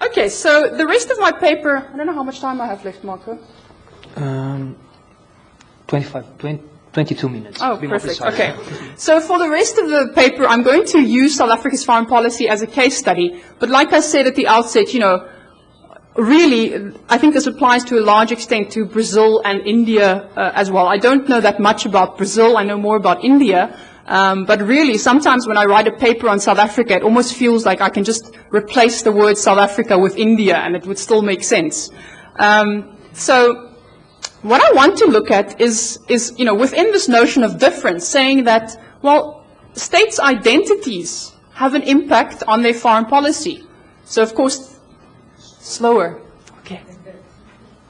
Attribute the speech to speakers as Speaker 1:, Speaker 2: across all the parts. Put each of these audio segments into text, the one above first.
Speaker 1: Okay, so the rest of my paper, I don't know how much time I have left, Marco.
Speaker 2: 22 minutes.
Speaker 1: Oh, perfect. Okay. So for the rest of the paper, I'm going to use South Africa's foreign policy as a case study. But like I said at the outset, you know, really, I think this applies to a large extent to Brazil and India as well. I don't know that much about Brazil. I know more about India. But really, sometimes when I write a paper on South Africa, it almost feels like I can just replace the word South Africa with India, and it would still make sense. So what I want to look at is, you know, within this notion of difference, saying that, well, states' identities have an impact on their foreign policy. So, of course, slower. Okay.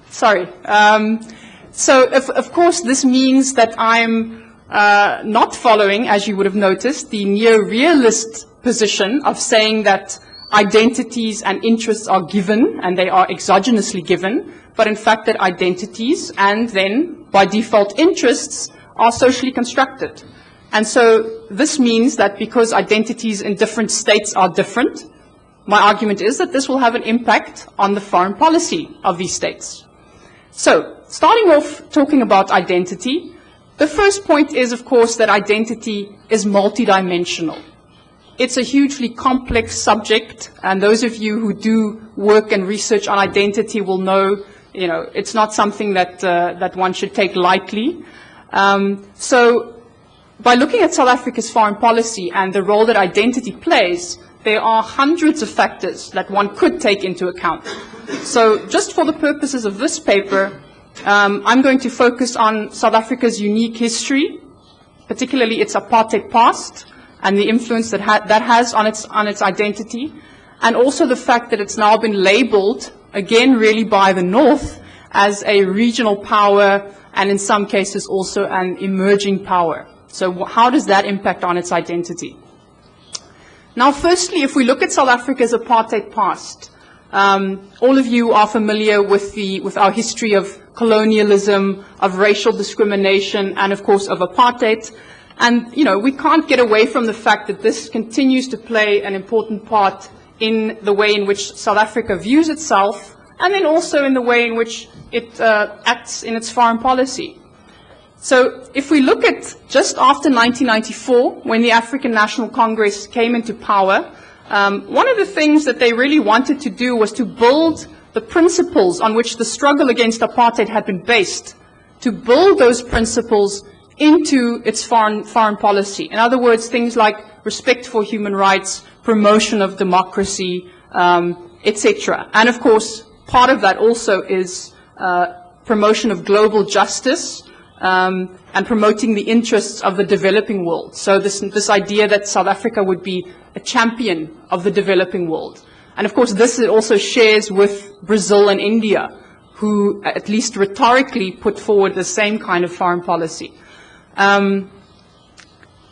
Speaker 1: Sorry. So, of course, this means that I'm not following, as you would have noticed, the neo-realist position of saying that identities and interests are given, and they are exogenously given, but in fact that identities and then, by default, interests are socially constructed. And so this means that because identities in different states are different, my argument is that this will have an impact on the foreign policy of these states. So, starting off talking about identity, the first point is, of course, that identity is multidimensional. It's a hugely complex subject, and those of you who do work and research on identity will know, you know, it's not something that that one should take lightly. So, by looking at South Africa's foreign policy and the role that identity plays, there are hundreds of factors that one could take into account. So, just for the purposes of this paper, I'm going to focus on South Africa's unique history, particularly its apartheid past, and the influence that that has on its identity, and also the fact that it's now been labeled, again really by the North, as a regional power, and in some cases also an emerging power. So how does that impact on its identity? Now, firstly, if we look at South Africa's apartheid past, all of you are familiar with our history of colonialism, of racial discrimination, and of course of apartheid. And, you know, we can't get away from the fact that this continues to play an important part in the way in which South Africa views itself, and then also in the way in which it acts in its foreign policy. So if we look at just after 1994, when the African National Congress came into power, one of the things that they really wanted to do was to build the principles on which the struggle against apartheid had been based, to build those principles into its foreign policy. In other words, things like respect for human rights, promotion of democracy, etc. And of course, part of that also is promotion of global justice, and promoting the interests of the developing world. So this idea that South Africa would be a champion of the developing world. And of course, this it also shares with Brazil and India, who at least rhetorically put forward the same kind of foreign policy. And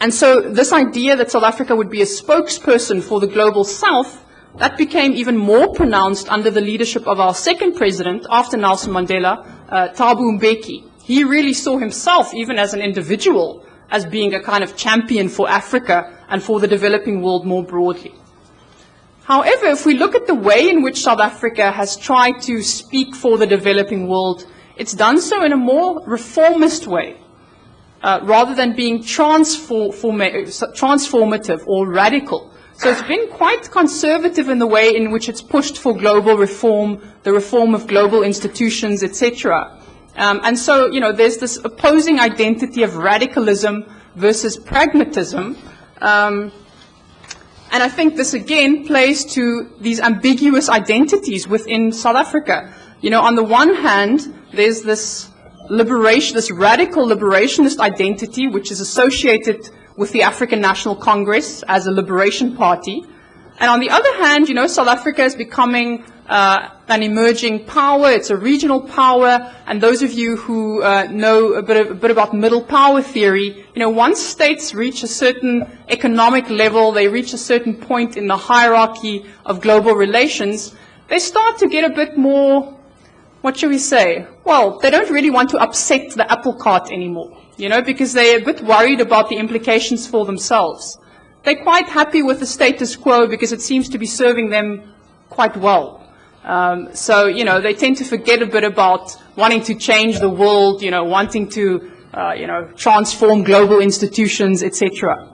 Speaker 1: so this idea that South Africa would be a spokesperson for the global South, that became even more pronounced under the leadership of our second president, after Nelson Mandela, Thabo Mbeki. He really saw himself, even as an individual, as being a kind of champion for Africa and for the developing world more broadly. However, if we look at the way in which South Africa has tried to speak for the developing world, it's done so in a more reformist way, rather than being transformative or radical. So it's been quite conservative in the way in which it's pushed for global reform, the reform of global institutions, etc. And so, you know, there's this opposing identity of radicalism versus pragmatism. And I think this, again, plays to these ambiguous identities within South Africa. You know, on the one hand, there's this radical liberationist identity, which is associated with the African National Congress as a liberation party. And on the other hand, you know, South Africa is becoming an emerging power. It's a regional power. And those of you who know a bit about middle power theory, you know, once states reach a certain economic level, they reach a certain point in the hierarchy of global relations, they start to get a bit more, what shall we say? Well, they don't really want to upset the apple cart anymore, you know, because they're a bit worried about the implications for themselves. They're quite happy with the status quo because it seems to be serving them quite well. So, you know, they tend to forget a bit about wanting to change the world, you know, wanting to, transform global institutions, etc.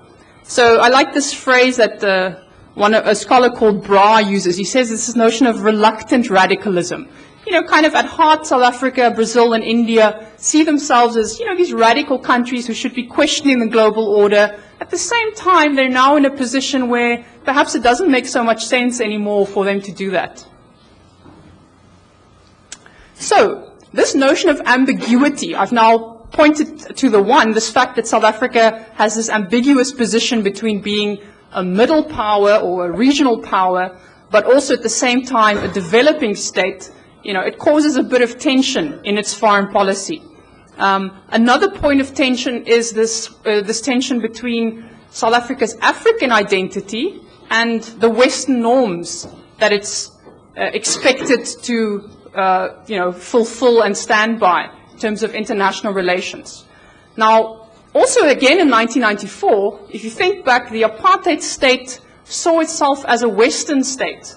Speaker 1: So I like this phrase that a scholar called Bra uses. He says this notion of reluctant radicalism. You know, kind of at heart, South Africa, Brazil, and India see themselves as, you know, these radical countries who should be questioning the global order. At the same time, they're now in a position where perhaps it doesn't make so much sense anymore for them to do that. So, this notion of ambiguity, I've now pointed to this fact that South Africa has this ambiguous position between being a middle power or a regional power, but also at the same time a developing state. You know, it causes a bit of tension in its foreign policy. Another point of tension is this tension between South Africa's African identity and the Western norms that it's expected to, fulfill and stand by in terms of international relations. Now, also again in 1994, if you think back, the apartheid state saw itself as a Western state,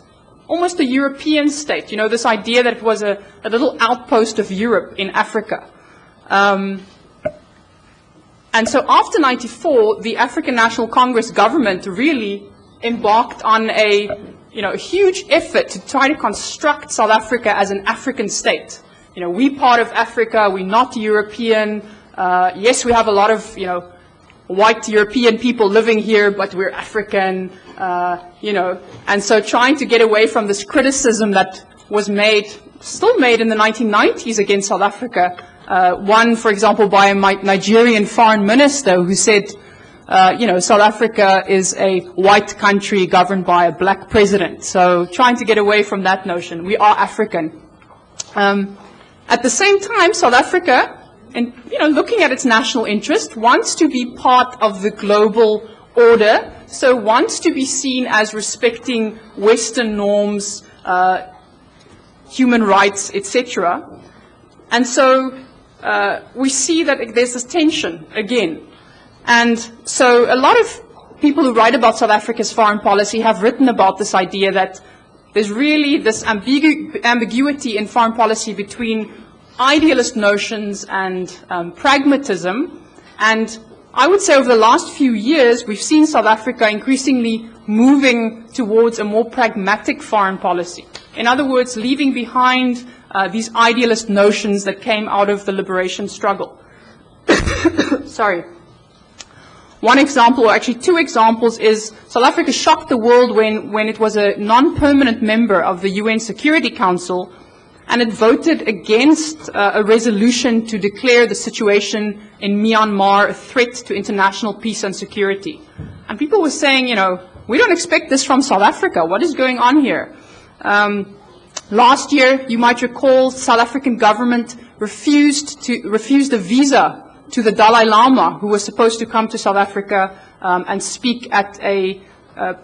Speaker 1: almost a European state. You know, this idea that it was a little outpost of Europe in Africa. And so after 94, the African National Congress government really embarked on a huge effort to try to construct South Africa as an African state. You know, we part of Africa, we're not European. Yes, we have a lot of, white European people living here, but we're African, and so trying to get away from this criticism that was still made in the 1990s against South Africa. One, for example, by a Nigerian foreign minister who said, South Africa is a white country governed by a black president. So trying to get away from that notion. We are African. At the same time, South Africa, and looking at its national interest, wants to be part of the global order, so wants to be seen as respecting Western norms, human rights, etc. And so we see that there's this tension again. And so a lot of people who write about South Africa's foreign policy have written about this idea that there's really this ambiguity in foreign policy between idealist notions and pragmatism. And I would say over the last few years, we've seen South Africa increasingly moving towards a more pragmatic foreign policy. In other words, leaving behind these idealist notions that came out of the liberation struggle. Sorry. One example, or actually two examples, is South Africa shocked the world when it was a non-permanent member of the UN Security Council, and it voted against a resolution to declare the situation in Myanmar a threat to international peace and security. And people were saying, we don't expect this from South Africa. What is going on here? Last year, you might recall, the South African government refused a visa to the Dalai Lama, who was supposed to come to South Africa and speak at a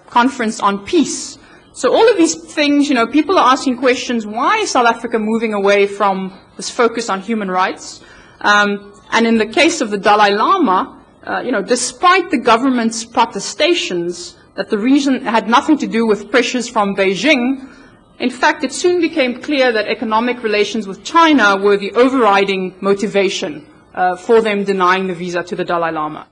Speaker 1: conference on peace. So all of these things, people are asking questions, why is South Africa moving away from this focus on human rights? And in the case of the Dalai Lama, despite the government's protestations that the reason had nothing to do with pressures from Beijing, in fact, it soon became clear that economic relations with China were the overriding motivation for them denying the visa to the Dalai Lama.